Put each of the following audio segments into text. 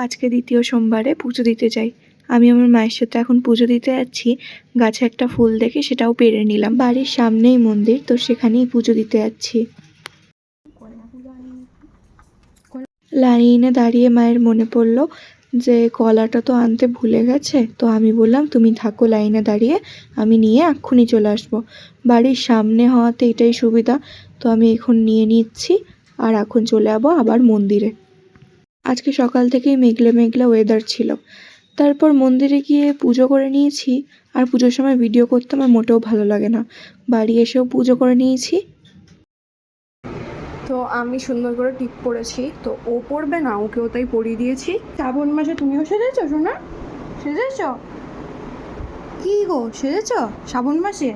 আজকে দ্বিতীয় সোমবারে পুজো দিতে যাই। আমি আমার মায়ের সাথে এখন পুজো দিতে যাচ্ছি। গাছে একটা ফুল দেখে সেটাও পেড়ে নিলাম। বাড়ির সামনেই মন্দির, তো সেখানেই পুজো দিতে যাচ্ছি। লাইনে দাঁড়িয়ে মায়ের মনে পড়লো যে কলাটা তো আনতে ভুলে গেছে। তো আমি বললাম তুমি থাকো লাইনে দাঁড়িয়ে, আমি নিয়ে এক্ষুনি চলে আসবো। বাড়ির সামনে হওয়াতে এটাই সুবিধা। তো আমি এখন নিয়ে নিচ্ছি আর এখন চলে যাবো আবার মন্দিরে। আজকে সকাল থেকেই মেঘলা মেঘলা ওয়েদার ছিল। তারপর মন্দিরে গিয়ে পুজো করে নিয়েছি। আর পুজোর সময় ভিডিও করতে আমার মোটেও ভালো লাগে না। বাড়ি এসেও পুজো করে নিয়েছি। তো আমি সুন্দর করে টিপ পরেছি, তো ও পরবে না, ওকেও তাই পরিয়ে দিয়েছি। শ্রাবণ মাসে তুমিও সেজেছো সোনা? সেজেছো? কি গো সেজেছো? শ্রাবণ মাসে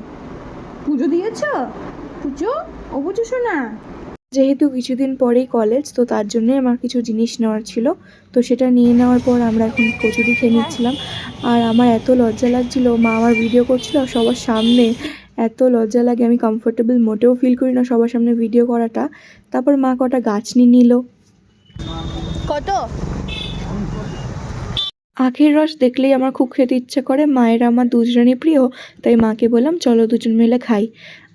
পুজো দিয়েছো? পুজো ও পুজো সোনা। যেহেতু কিছুদিন পরেই কলেজ, তো তার জন্যই আমার কিছু জিনিস নেওয়ার ছিল। তো সেটা নিয়ে নেওয়ার পর আমরা এখন কচুরি খেয়ে নিচ্ছিলাম। আর আমার এত লজ্জা লাগছিল, মা আমার ভিডিও করছিল আর সবার সামনে এত লজ্জা লাগে, আমি কমফোর্টেবল মোটেও ফিল করি না সবার সামনে ভিডিও করাটা। তারপর মা কটা গাছ নিয়ে নিল। কত? আখের রস দেখলেই আমার খুব খেতে ইচ্ছে করে। মায়ের আমার দুজনেরই প্রিয়, তাই মাকে বললাম চলো দুজন মিলে খাই।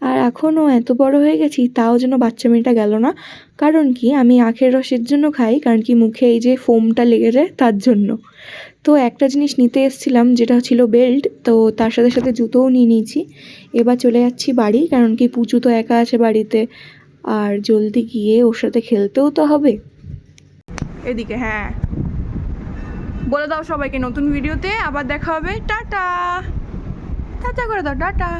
আর এখনও এত বড় হয়ে গেছি তাও যেন বাচ্চা মেয়েটা গেল না। কারণ কি, আমি আখের রসের জন্য খাই, কারণ কি মুখে এই যে ফোমটা লেগে যায় তার জন্য। তো একটা জিনিস নিতে এসেছিলাম যেটা ছিল বেল্ট, তো তার সাথে সাথে জুতোও নিয়ে নিয়েছি। এবার চলে যাচ্ছি বাড়ি, কারণ কি পুচু তো একা আছে বাড়িতে, আর জলদি গিয়ে ওর সাথে খেলতেও তো হবে। এদিকে হ্যাঁ, বলে দাও সবাইকে নতুন ভিডিওতে আবার দেখা হবে। টাটা, টাটা করে দাও, টাটা।